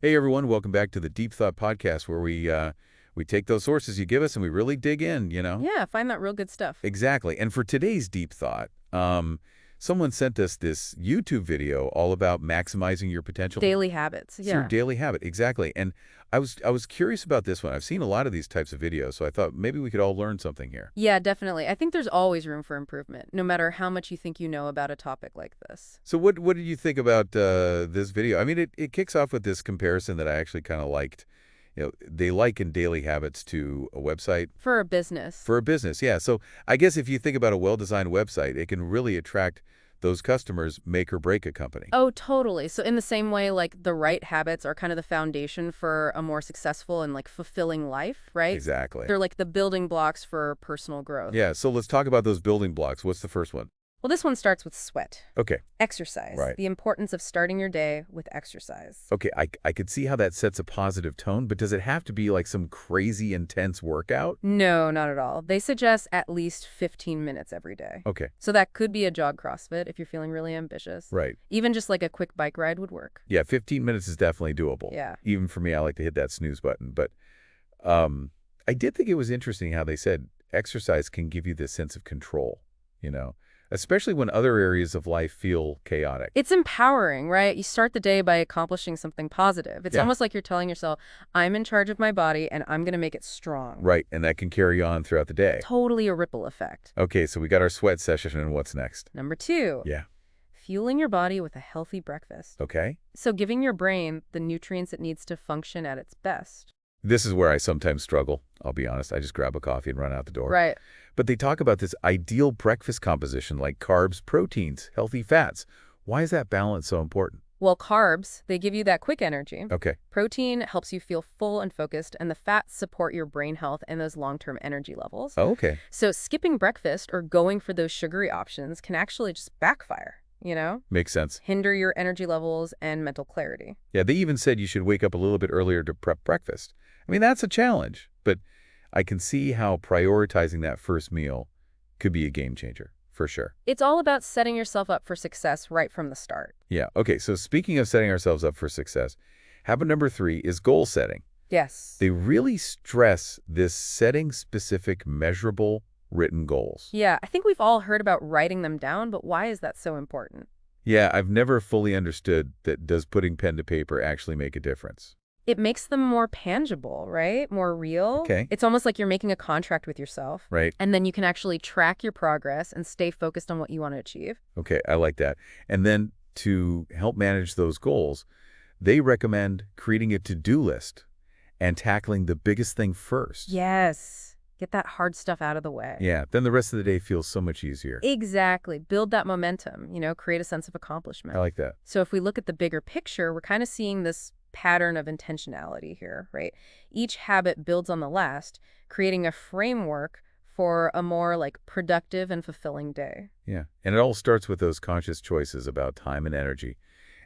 Hey everyone, welcome back to the Deep Thought Podcast, where we take those sources you give us and we really dig in. Yeah, find that real good stuff. Exactly. And for today's Deep Thought, someone sent us this YouTube video all about maximizing your potential Daily habits. through Yeah. daily habit. Exactly. And I was curious about this one. I've seen a lot of these types of videos, so I thought maybe we could all learn something here. Yeah, definitely. I think there's always room for improvement, no matter how much you think you know about a topic like this. So what did you think about this video? I mean, it kicks off with this comparison that I actually kind of liked. They liken daily habits to a website. For a business. For a business, yeah. So I guess if you think about a well-designed website, it can really attract those customers, make or break a company. Oh, totally. So in the same way, like the right habits are kind of the foundation for a more successful and like fulfilling life, right? Exactly. They're like the building blocks for personal growth. Yeah, so let's talk about those building blocks. What's the first one? Well, this one starts with sweat. Okay, Exercise. right. The importance of starting your day with exercise. Okay, I could see how that sets a positive tone, but does it have to be like some crazy intense workout? No, not at all. They suggest at least 15 minutes every day. Okay, So that could be a jog CrossFit if you're feeling really ambitious. right. Even just like a quick bike ride would work. Yeah, 15 minutes is definitely doable. Yeah. Even for me, I like to hit that snooze button. But I did think it was interesting how they said exercise can give you this sense of control, you know, especially when other areas of life feel chaotic. It's empowering, right? You start the day by accomplishing something positive. It's Yeah. almost like you're telling yourself, I'm in charge of my body and I'm going to make it strong. Right, and that can carry on throughout the day. Totally a ripple effect. Okay, so we got our sweat session, and what's next? Number 2, Yeah, fueling your body with a healthy breakfast. okay. So giving your brain the nutrients it needs to function at its best. This is where I sometimes struggle, I'll be honest. I just grab a coffee and run out the door. Right. But they talk about this ideal breakfast composition like carbs, proteins, healthy fats. Why is that balance so important? Well, carbs, they give you that quick energy. Okay, Protein helps you feel full and focused, and the fats support your brain health and those long-term energy levels. oh, okay. So skipping breakfast or going for those sugary options can actually just backfire, Makes sense. hinder your energy levels and mental clarity. Yeah, they even said you should wake up a little bit earlier to prep breakfast. I mean, that's a challenge, but I can see how prioritizing that first meal could be a game changer, for sure. It's all about setting yourself up for success right from the start. Yeah, okay, so speaking of setting ourselves up for success, habit number 3 is goal setting. Yes. They really stress this setting specific, measurable, written goals. Yeah, I think we've all heard about writing them down, but why is that so important? Yeah, I've never fully understood that. Does putting pen to paper actually make a difference? It makes them more tangible, right? More real. Okay. It's almost like you're making a contract with yourself. Right? And then you can actually track your progress and stay focused on what you want to achieve. Okay, I like that. And then to help manage those goals, they recommend creating a to-do list and tackling the biggest thing first. Yes. Get that hard stuff out of the way. Yeah, then the rest of the day feels so much easier. Exactly. Build that momentum, create a sense of accomplishment. I like that. So if we look at the bigger picture, we're kind of seeing this pattern of intentionality here, right? Each habit builds on the last, creating a framework for a more like productive and fulfilling day. Yeah, and it all starts with those conscious choices about time and energy.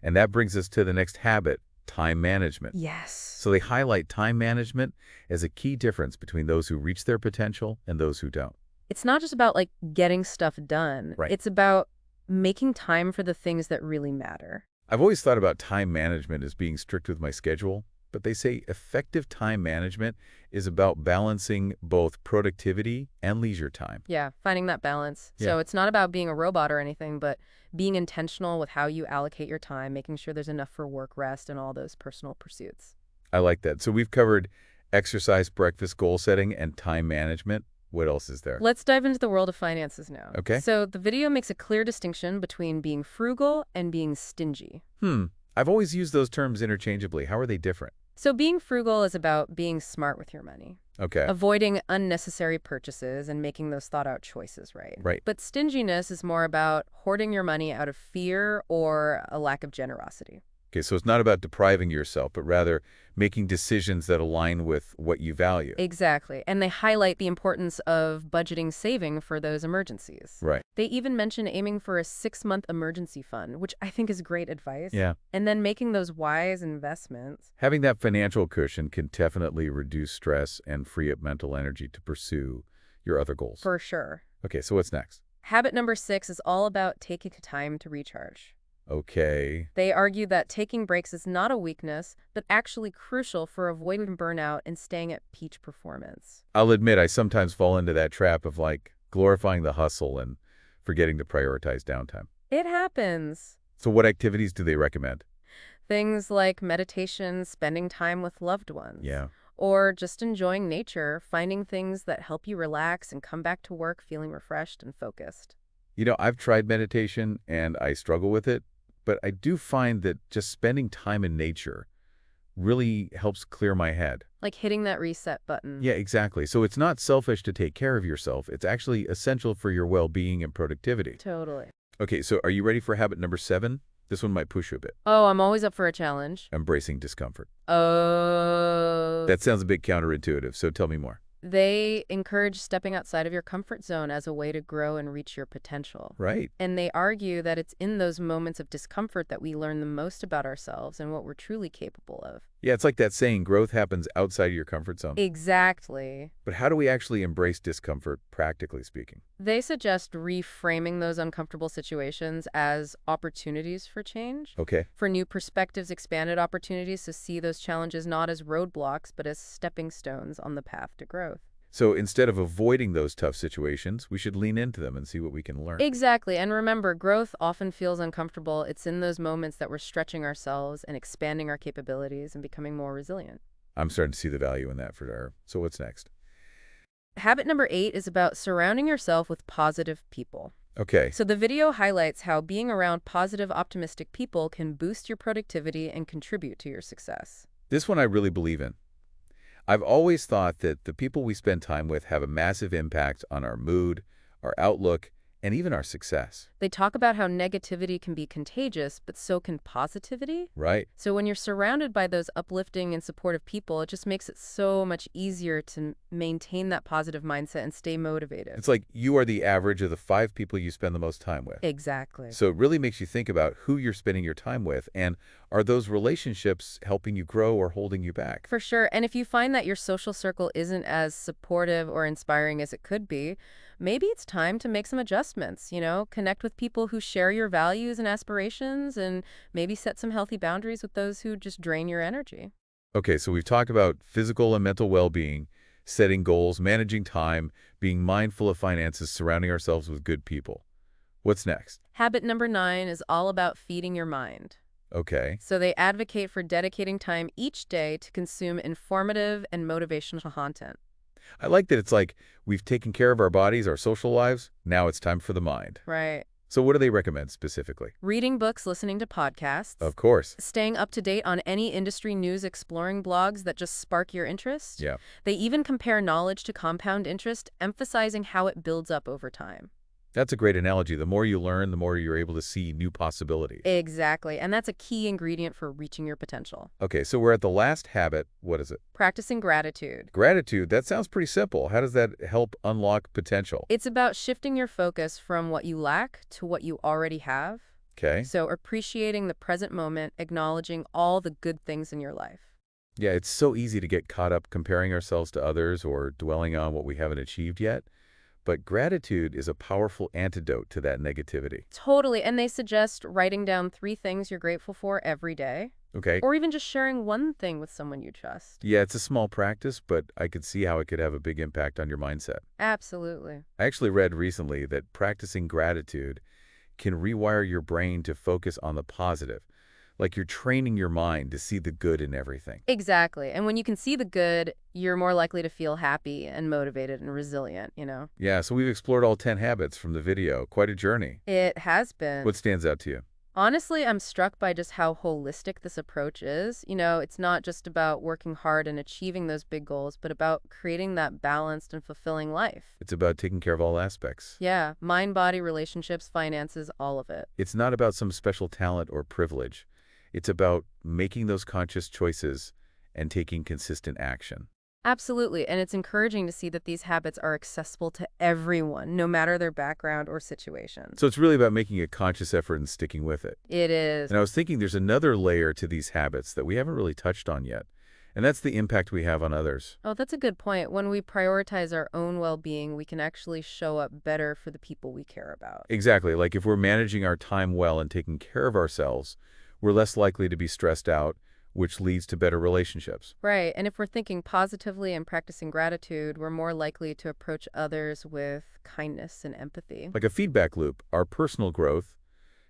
And that brings us to the next habit, time management. Yes. So they highlight time management as a key difference between those who reach their potential and those who don't. It's not just about like getting stuff done. Right. It's about making time for the things that really matter. I've always thought about time management as being strict with my schedule, but they say effective time management is about balancing both productivity and leisure time. Yeah, finding that balance. Yeah. So it's not about being a robot or anything, but being intentional with how you allocate your time, making sure there's enough for work, rest, and all those personal pursuits. I like that. So we've covered exercise, breakfast, goal setting, and time management. What else is there? Let's dive into the world of finances now. Okay. So the video makes a clear distinction between being frugal and being stingy. I've always used those terms interchangeably. How are they different? So being frugal is about being smart with your money, Okay. avoiding unnecessary purchases and making those thought-out choices, right? Right. But stinginess is more about hoarding your money out of fear or a lack of generosity. Okay, so it's not about depriving yourself, but rather making decisions that align with what you value. Exactly. And they highlight the importance of budgeting saving for those emergencies. Right. They even mention aiming for a 6-month emergency fund, which I think is great advice. Yeah. And then making those wise investments. Having that financial cushion can definitely reduce stress and free up mental energy to pursue your other goals. For sure. Okay, so what's next? Habit number 6 is all about taking time to recharge. Okay. They argue that taking breaks is not a weakness, but actually crucial for avoiding burnout and staying at peak performance. I'll admit I sometimes fall into that trap of glorifying the hustle and forgetting to prioritize downtime. It happens. So what activities do they recommend? Things like meditation, spending time with loved ones, Yeah. or just enjoying nature, finding things that help you relax and come back to work feeling refreshed and focused. I've tried meditation and I struggle with it, but I do find that just spending time in nature really helps clear my head. Like hitting that reset button. Yeah, exactly. So it's not selfish to take care of yourself. It's actually essential for your well-being and productivity. Totally. Okay, so are you ready for habit number 7? This one might push you a bit. Oh, I'm always up for a challenge. Embracing discomfort. Oh. That sounds a bit counterintuitive, so tell me more. They encourage stepping outside of your comfort zone as a way to grow and reach your potential. Right. And they argue that it's in those moments of discomfort that we learn the most about ourselves and what we're truly capable of. Yeah, it's like that saying, growth happens outside of your comfort zone. Exactly. But how do we actually embrace discomfort, practically speaking? They suggest reframing those uncomfortable situations as opportunities for change, Okay. for new perspectives, expanded opportunities to see those challenges not as roadblocks, but as stepping stones on the path to growth. So instead of avoiding those tough situations, we should lean into them and see what we can learn. Exactly. And remember, growth often feels uncomfortable. It's in those moments that we're stretching ourselves and expanding our capabilities and becoming more resilient. I'm starting to see the value in that for sure. So what's next? Habit number 8 is about surrounding yourself with positive people. Okay. So the video highlights how being around positive, optimistic people can boost your productivity and contribute to your success. This one I really believe in. I've always thought that the people we spend time with have a massive impact on our mood, our outlook, and even our success. They talk about how negativity can be contagious, but so can positivity. Right? So when you're surrounded by those uplifting and supportive people, it just makes it so much easier to maintain that positive mindset and stay motivated. It's like you are the average of the 5 people you spend the most time with. Exactly. So it really makes you think about who you're spending your time with, and are those relationships helping you grow or holding you back? For sure. And if you find that your social circle isn't as supportive or inspiring as it could be, maybe it's time to make some adjustments, connect with people who share your values and aspirations, and maybe set some healthy boundaries with those who just drain your energy. Okay, so we've talked about physical and mental well-being, setting goals, managing time, being mindful of finances, surrounding ourselves with good people. What's next? Habit number 9 is all about feeding your mind. Okay. So they advocate for dedicating time each day to consume informative and motivational content. I like that it's like we've taken care of our bodies, our social lives, now it's time for the mind. Right. So what do they recommend specifically? Reading books, listening to podcasts, Of course. staying up to date on any industry news, exploring blogs that just spark your interest. Yeah. They even compare knowledge to compound interest, emphasizing how it builds up over time. That's a great analogy. The more you learn, the more you're able to see new possibilities. Exactly. And that's a key ingredient for reaching your potential. Okay, so we're at the last habit. What is it? Practicing gratitude. Gratitude. That sounds pretty simple. How does that help unlock potential? It's about shifting your focus from what you lack to what you already have. Okay. So appreciating the present moment, acknowledging all the good things in your life. Yeah, it's so easy to get caught up comparing ourselves to others or dwelling on what we haven't achieved yet. But gratitude is a powerful antidote to that negativity. Totally. And they suggest writing down 3 things you're grateful for every day, Okay? or even just sharing one thing with someone you trust. Yeah, it's a small practice, but I could see how it could have a big impact on your mindset. Absolutely. I actually read recently that practicing gratitude can rewire your brain to focus on the positive. Like you're training your mind to see the good in everything. Exactly. And when you can see the good, you're more likely to feel happy and motivated and resilient. Yeah, so we've explored all 10 habits from the video. Quite a journey. It has been. What stands out to you? Honestly, I'm struck by just how holistic this approach is. It's not just about working hard and achieving those big goals, but about creating that balanced and fulfilling life. It's about taking care of all aspects. Yeah, mind, body, relationships, finances, all of it. It's not about some special talent or privilege. It's about making those conscious choices and taking consistent action. Absolutely. And it's encouraging to see that these habits are accessible to everyone, no matter their background or situation. So it's really about making a conscious effort and sticking with it. It is. And I was thinking there's another layer to these habits that we haven't really touched on yet, And that's the impact we have on others. Oh, that's a good point. When we prioritize our own well-being, we can actually show up better for the people we care about. Exactly. Like if we're managing our time well and taking care of ourselves, we're less likely to be stressed out, which leads to better relationships. Right. And if we're thinking positively and practicing gratitude, we're more likely to approach others with kindness and empathy. Like a feedback loop, our personal growth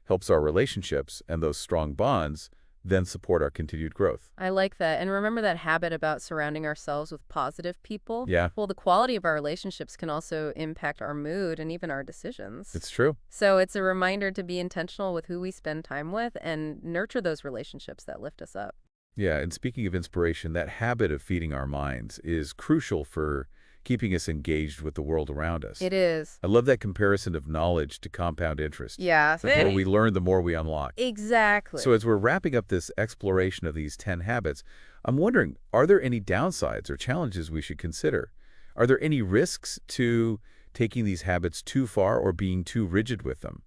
helps our relationships, and those strong bonds then support our continued growth. I like that. And remember that habit about surrounding ourselves with positive people? Yeah, Well, the quality of our relationships can also impact our mood and even our decisions. it's true. So it's a reminder to be intentional with who we spend time with and nurture those relationships that lift us up. Yeah, and speaking of inspiration, that habit of feeding our minds is crucial for keeping us engaged with the world around us. It is. I love that comparison of knowledge to compound interest. Yeah. The more we learn, the more we unlock. Exactly. So as we're wrapping up this exploration of these 10 habits, I'm wondering, are there any downsides or challenges we should consider? Are there any risks to taking these habits too far or being too rigid with them?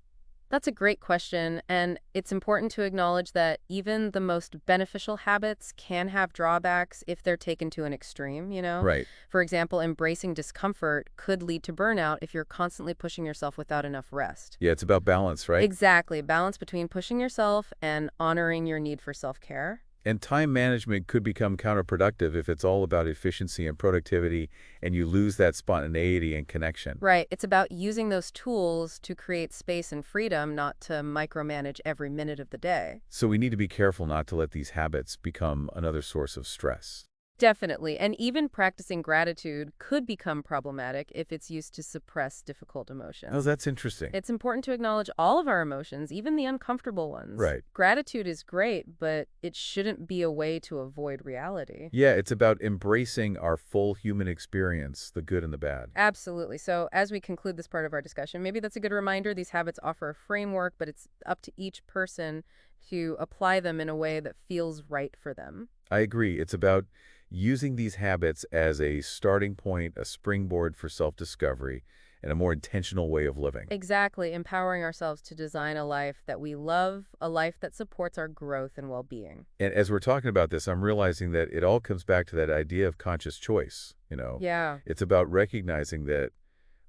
That's a great question, and it's important to acknowledge that even the most beneficial habits can have drawbacks if they're taken to an extreme. Right. For example, embracing discomfort could lead to burnout if you're constantly pushing yourself without enough rest. Yeah, it's about balance, right? Exactly, balance between pushing yourself and honoring your need for self-care. And time management could become counterproductive if it's all about efficiency and productivity and you lose that spontaneity and connection. Right, it's about using those tools to create space and freedom, not to micromanage every minute of the day. So we need to be careful not to let these habits become another source of stress. Definitely. And even practicing gratitude could become problematic if it's used to suppress difficult Oh, emotions. that's interesting. It's important to acknowledge all of our emotions, even the uncomfortable ones. Right. Gratitude is great, but it shouldn't be a way to avoid reality. Yeah, it's about embracing our full human experience, the good and the bad. Absolutely. So, as we conclude this part of our discussion, maybe that's a good reminder. These habits offer a framework, but it's up to each person to apply them in a way that feels right for them. I agree. It's about using these habits as a starting point, a springboard for self-discovery, and a more intentional way of living. Exactly, empowering ourselves to design a life that we love, a life that supports our growth and well-being. And as we're talking about this, I'm realizing that it all comes back to that idea of conscious choice. Yeah, It's about recognizing that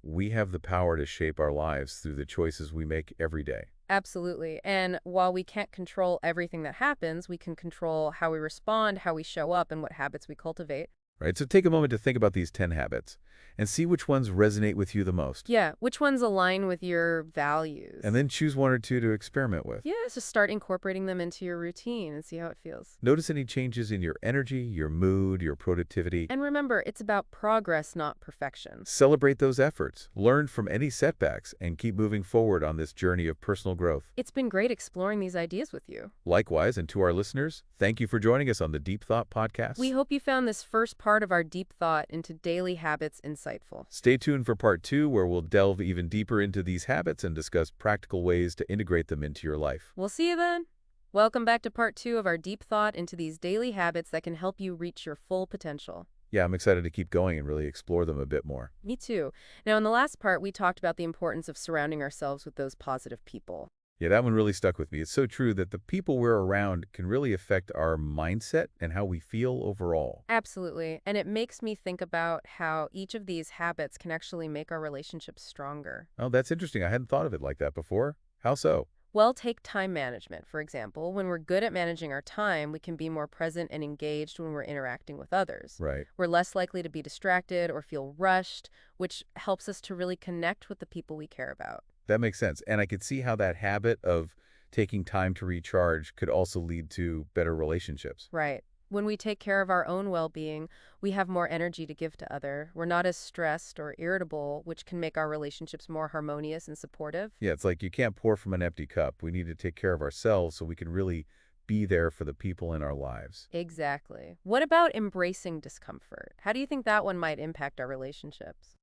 we have the power to shape our lives through the choices we make every day. absolutely. And while we can't control everything that happens, we can control how we respond, how we show up, and what habits we cultivate. Right? So take a moment to think about these 10 habits and see which ones resonate with you the most. Yeah, which ones align with your values? And then choose one or two to experiment with. Yeah, so start incorporating them into your routine and see how it feels. Notice any changes in your energy, your mood, your productivity. And remember, it's about progress, not perfection. Celebrate those efforts, learn from any setbacks, and keep moving forward on this journey of personal growth. It's been great exploring these ideas with you. Likewise, and to our listeners, thank you for joining us on the Deep Thought Podcast. We hope you found this first part of our deep thought into daily habits insightful. Stay tuned for part 2, where we'll delve even deeper into these habits and discuss practical ways to integrate them into your life. We'll see you then. Welcome back to part 2 of our deep thought into these daily habits that can help you reach your full potential. Yeah, I'm excited to keep going and really explore them a bit more. Me too. Now, in the last part, we talked about the importance of surrounding ourselves with those positive people. Yeah, that one really stuck with me. It's so true that the people we're around can really affect our mindset and how we feel overall. Absolutely. And it makes me think about how each of these habits can actually make our relationships stronger. Oh, that's interesting. I hadn't thought of it like that before. How so? Well, take time management, for example. When we're good at managing our time, we can be more present and engaged when we're interacting with others. Right. We're less likely to be distracted or feel rushed, which helps us to really connect with the people we care about. That makes sense. And I could see how that habit of taking time to recharge could also lead to better relationships. Right. When we take care of our own well-being, we have more energy to give to other. We're not as stressed or irritable, which can make our relationships more harmonious and supportive. Yeah, it's like you can't pour from an empty cup. We need to take care of ourselves so we can really be there for the people in our lives. Exactly. What about embracing discomfort? How do you think that one might impact our relationships?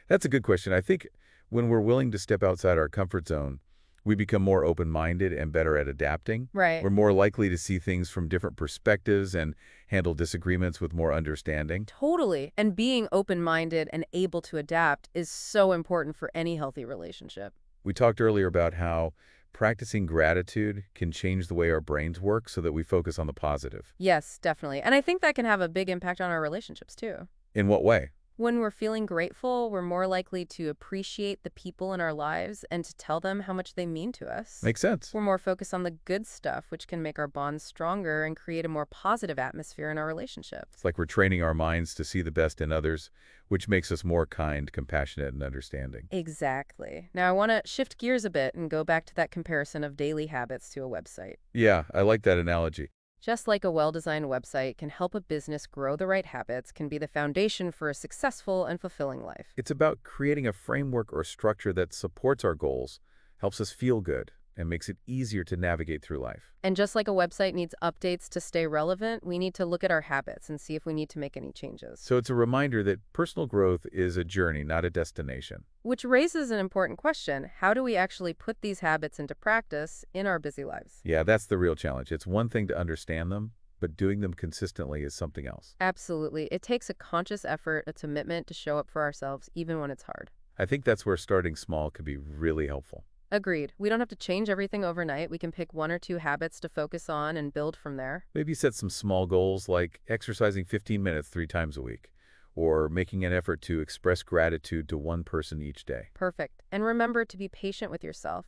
That's a good question. I think when we're willing to step outside our comfort zone, we become more open-minded and better at adapting. Right. We're more likely to see things from different perspectives and handle disagreements with more understanding. Totally. And being open-minded and able to adapt is so important for any healthy relationship. We talked earlier about how Practicing gratitude can change the way our brains work so that we focus on the positive. Yes, definitely. And I think that can have a big impact on our relationships too. In what way? When we're feeling grateful, we're more likely to appreciate the people in our lives and to tell them how much they mean to us. Makes sense. We're more focused on the good stuff, which can make our bonds stronger and create a more positive atmosphere in our It's relationships. like we're training our minds to see the best in others, which makes us more kind, compassionate, and understanding. Exactly. Now, I want to shift gears a bit and go back to that comparison of daily habits to a website. Yeah, I like that analogy. Just like a well-designed website can help a business grow the right habits, can be the foundation for a successful and fulfilling life. It's about creating a framework or structure that supports our goals, helps us feel good, and makes it easier to navigate through life. And just like a website needs updates to stay relevant, we need to look at our habits and see if we need to make any changes. So it's a reminder that personal growth is a journey, not a destination. Which raises an important question. How do we actually put these habits into practice in our busy lives? Yeah, that's the real challenge. It's one thing to understand them, but doing them consistently is something else. Absolutely. It takes a conscious effort, a commitment to show up for ourselves, even when it's hard. I think that's where starting small could be really helpful. Agreed. We don't have to change everything overnight. We can pick one or two habits to focus on and build from there. Maybe set some small goals like exercising 15 minutes 3 times a week, or making an effort to express gratitude to one person each day. Perfect. And remember to be patient with yourself.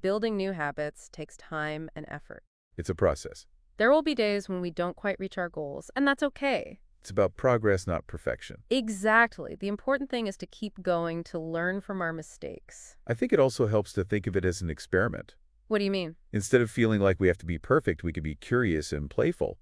Building new habits takes time and effort. It's a process. There will be days when we don't quite reach our goals, and that's okay. It's about progress, not perfection. Exactly. The important thing is to keep going, to learn from our mistakes. I think it also helps to think of it as an experiment. What do you mean? Instead of feeling like we have to be perfect, we could be curious and playful.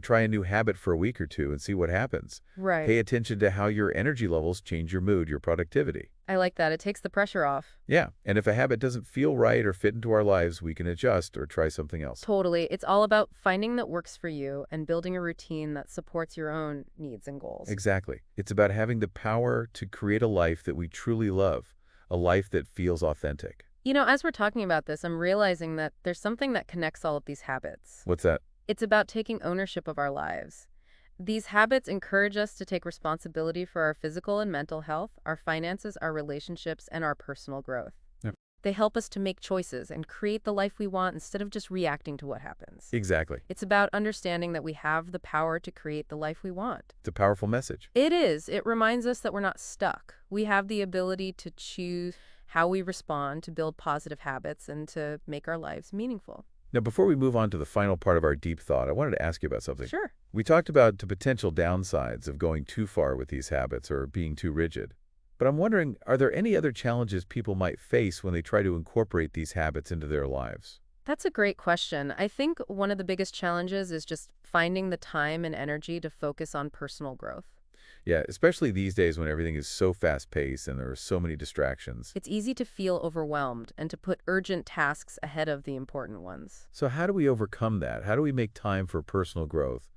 Try a new habit for a week or two and see what happens. Right. Pay attention to how your energy levels change your mood, your productivity. I like that. It takes the pressure off. Yeah, and if a habit doesn't feel right or fit into our lives, we can adjust or try something else. Totally. It's all about finding that works for you and building a routine that supports your own needs and goals. Exactly. It's about having the power to create a life that we truly love, a life that feels authentic. As we're talking about this, I'm realizing that there's something that connects all of these habits. What's that? It's about taking ownership of our lives. These habits encourage us to take responsibility for our physical and mental health, our finances, our relationships, and our personal growth. Yep. They help us to make choices and create the life we want instead of just reacting to what happens. Exactly. It's about understanding that we have the power to create the life we want. It's a powerful message. It is. It reminds us that we're not stuck. We have the ability to choose how we respond, to build positive habits, and to make our lives meaningful. Now, before we move on to the final part of our deep thought, I wanted to ask you about something. Sure. We talked about the potential downsides of going too far with these habits or being too rigid. But I'm wondering, are there any other challenges people might face when they try to incorporate these habits into their lives? That's a great question. I think one of the biggest challenges is just finding the time and energy to focus on personal growth. Yeah, especially these days when everything is so fast-paced and there are so many distractions. It's easy to feel overwhelmed and to put urgent tasks ahead of the important ones. So how do we overcome that? How do we make time for personal growth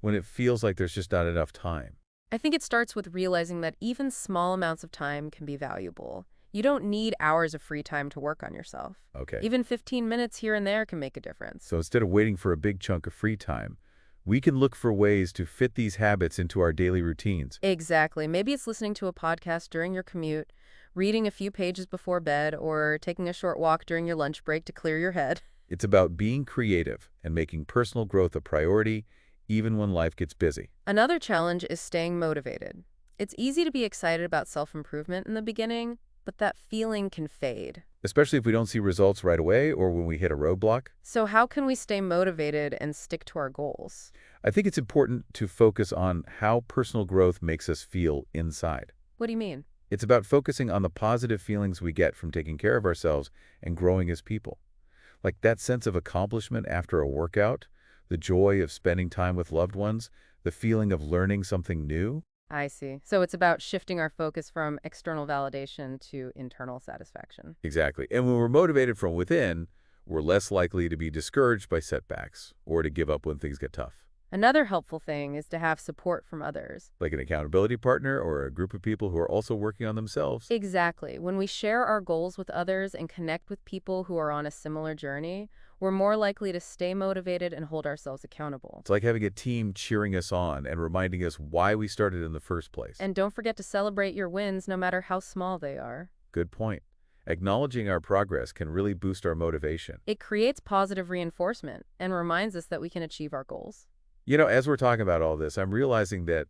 when it feels like there's just not enough time? I think it starts with realizing that even small amounts of time can be valuable. You don't need hours of free time to work on yourself. Okay. Even 15 minutes here and there can make a difference. So instead of waiting for a big chunk of free time, we can look for ways to fit these habits into our daily routines. Exactly. Maybe it's listening to a podcast during your commute, reading a few pages before bed, or taking a short walk during your lunch break to clear your head. It's about being creative and making personal growth a priority, even when life gets busy. Another challenge is staying motivated. It's easy to be excited about self-improvement in the beginning, but that feeling can fade. Especially if we don't see results right away or when we hit a roadblock. So how can we stay motivated and stick to our goals? I think it's important to focus on how personal growth makes us feel inside. What do you mean? It's about focusing on the positive feelings we get from taking care of ourselves and growing as people. Like that sense of accomplishment after a workout, the joy of spending time with loved ones, the feeling of learning something new. I see. So it's about shifting our focus from external validation to internal satisfaction. Exactly. And when we're motivated from within, we're less likely to be discouraged by setbacks or to give up when things get tough. Another helpful thing is to have support from others. Like an accountability partner or a group of people who are also working on themselves. Exactly. When we share our goals with others and connect with people who are on a similar journey, we're more likely to stay motivated and hold ourselves accountable. It's like having a team cheering us on and reminding us why we started in the first place. And don't forget to celebrate your wins no matter how small they are. Good point. Acknowledging our progress can really boost our motivation. It creates positive reinforcement and reminds us that we can achieve our goals. As we're talking about all this, I'm realizing that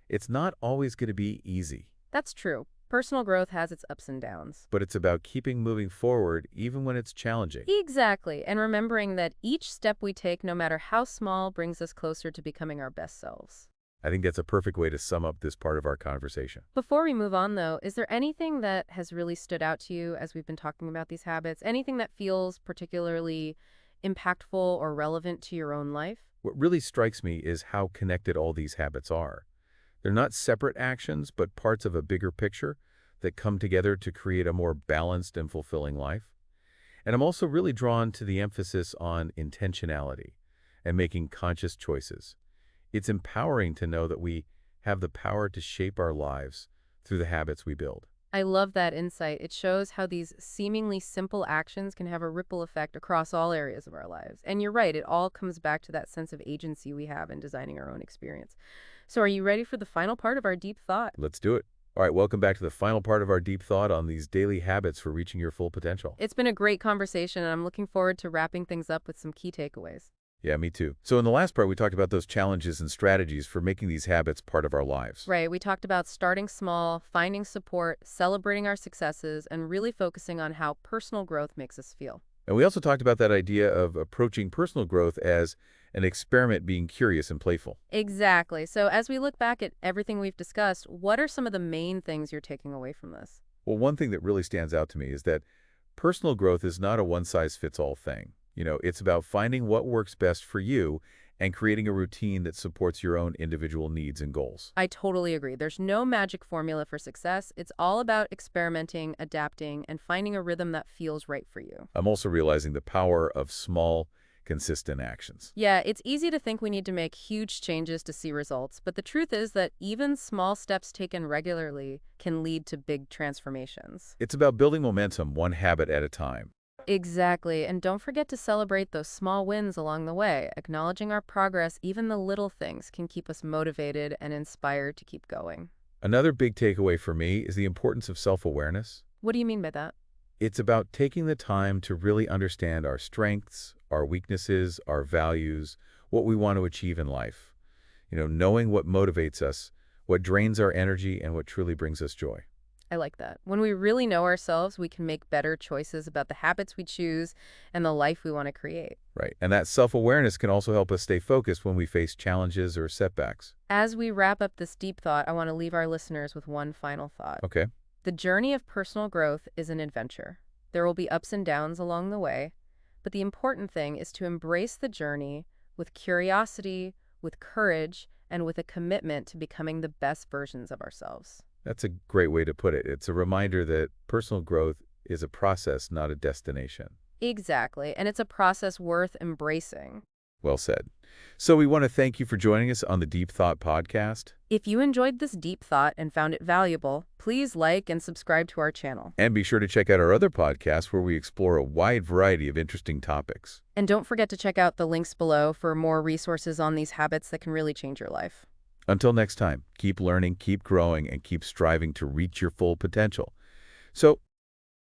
it's not always going to be easy, That's true. Personal growth has its ups and downs. but it's about keeping moving forward even when it's challenging. Exactly, and remembering that each step we take, no matter how small, brings us closer to becoming our best selves. I think that's a perfect way to sum up this part of our conversation. Before we move on, though, is there anything that has really stood out to you as we've been talking about these habits? Anything that feels particularly impactful or relevant to your own life? What really strikes me is how connected all these habits are. They're not separate actions, but parts of a bigger picture that come together to create a more balanced and fulfilling life. And I'm also really drawn to the emphasis on intentionality and making conscious choices. It's empowering to know that we have the power to shape our lives through the habits we build. I love that insight. It shows how these seemingly simple actions can have a ripple effect across all areas of our lives. And you're right, it all comes back to that sense of agency we have in designing our own experience. So are you ready for the final part of our deep thought? Let's do it. All right, welcome back to the final part of our deep thought on these daily habits for reaching your full potential. It's been a great conversation, and I'm looking forward to wrapping things up with some key takeaways. Yeah, me too. So in the last part, we talked about those challenges and strategies for making these habits part of our lives. Right, we talked about starting small, finding support, celebrating our successes, and really focusing on how personal growth makes us feel. And we also talked about that idea of approaching personal growth as an experiment, being curious and playful. Exactly. So as we look back at everything we've discussed, what are some of the main things you're taking away from this? Well, one thing that really stands out to me is that personal growth is not a one-size-fits-all thing. It's about finding what works best for you and creating a routine that supports your own individual needs and goals. I totally agree. There's no magic formula for success. It's all about experimenting, adapting, and finding a rhythm that feels right for you. I'm also realizing the power of small, consistent actions. Yeah, it's easy to think we need to make huge changes to see results, but the truth is that even small steps taken regularly can lead to big transformations. It's about building momentum one habit at a time. Exactly, and don't forget to celebrate those small wins along the way. Acknowledging our progress, even the little things, can keep us motivated and inspired to keep going. Another big takeaway for me is the importance of self-awareness. What do you mean by that? It's about taking the time to really understand our strengths, our weaknesses, our values, what we want to achieve in life. Knowing what motivates us, what drains our energy, and what truly brings us joy. I like that. When we really know ourselves, we can make better choices about the habits we choose and the life we want to create. Right. And that self-awareness can also help us stay focused when we face challenges or setbacks. As we wrap up this deep thought, I want to leave our listeners with one final thought. Okay. The journey of personal growth is an adventure. There will be ups and downs along the way, but the important thing is to embrace the journey with curiosity, with courage, and with a commitment to becoming the best versions of ourselves. That's a great way to put it. It's a reminder that personal growth is a process, not a destination. Exactly, and it's a process worth embracing. Well said. So we want to thank you for joining us on the Deep Thought podcast. If you enjoyed this deep thought and found it valuable, please like and subscribe to our channel. And be sure to check out our other podcasts where we explore a wide variety of interesting topics. And don't forget to check out the links below for more resources on these habits that can really change your life. Until next time, keep learning, keep growing, and keep striving to reach your full potential. So